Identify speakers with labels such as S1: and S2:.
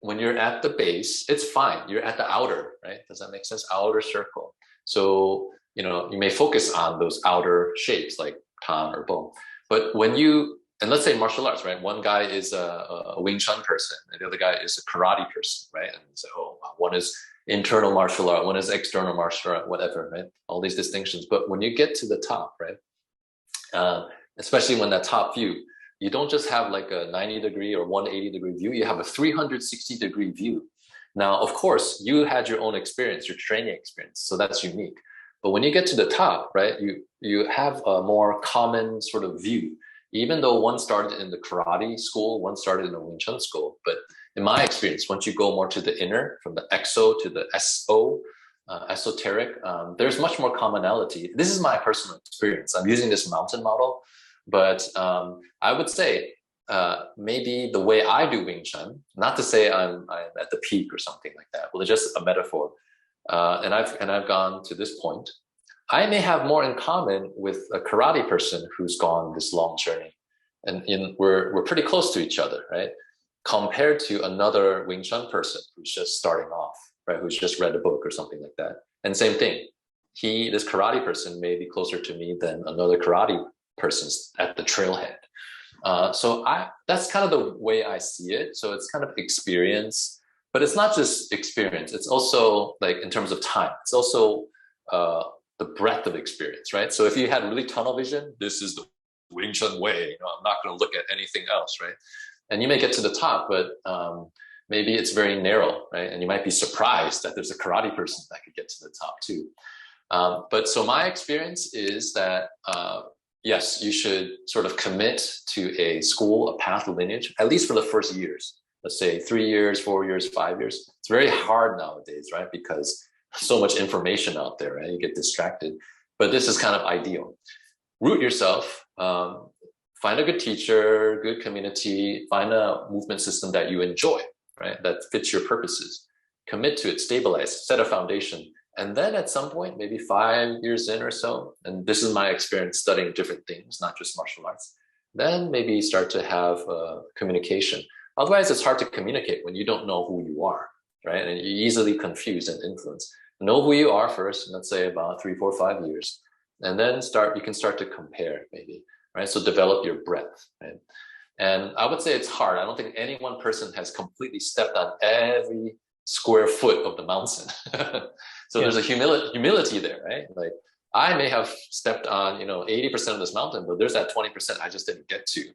S1: when you're at the base, it's fine. You're at the outer, right? Does that make sense? Outer circle. So, you may focus on those outer shapes like Tan or Bo. But when you, and let's say martial arts, right? One guy is a Wing Chun person, and the other guy is a karate person, right? And so, oh, one is internal martial art, one is external martial art, whatever, right? All these distinctions. But when you get to the top, right? Especially when that top view, you don't just have like a 90-degree or 180-degree view, you have a 360-degree view. Now, of course, you had your own experience, your training experience, so that's unique. But when you get to the top, right, you have a more common sort of view, even though one started in the karate school, one started in the Wing Chun school. But in my experience, once you go more to the inner, from the exo to the SO, esoteric, there's much more commonality. This is my personal experience. I'm using this mountain model, but I would say maybe the way I do Wing Chun, not to say I'm at the peak or something like that, well, it's just a metaphor. And I've gone to this point. I may have more in common with a karate person who's gone this long journey, and we're pretty close to each other, right? Compared to another Wing Chun person who's just starting off, right? Who's just read a book or something like that. And same thing, this karate person may be closer to me than another karate person at the trailhead. So that's kind of the way I see it. So it's kind of experience, but it's not just experience. It's also like in terms of time. It's also the breadth of experience, right? So if you had really tunnel vision, this is the Wing Chun way. I'm not going to look at anything else, right? And you may get to the top, but maybe it's very narrow, right? And you might be surprised that there's a karate person that could get to the top too. But so my experience is that yes, you should sort of commit to a school, a path, a lineage, at least for the first years. Let's say 3 years, 4 years, 5 years. It's very hard nowadays, right? Because so much information out there, right? You get distracted. But this is kind of ideal. Root yourself, find a good teacher, good community, find a movement system that you enjoy, right? That fits your purposes. Commit to it, stabilize, set a foundation. And then at some point, maybe 5 years in or so, and this is my experience studying different things, not just martial arts, then maybe start to have communication. Otherwise, it's hard to communicate when you don't know who you are, right? And you're easily confused and influenced. Know who you are first, let's say about 3, 4, 5 years, and then you can start to compare maybe, right? So develop your breadth, right? And I would say it's hard. I don't think any one person has completely stepped on every square foot of the mountain. So there's a humility there, right? Like I may have stepped on, 80% of this mountain, but there's that 20% I just didn't get to,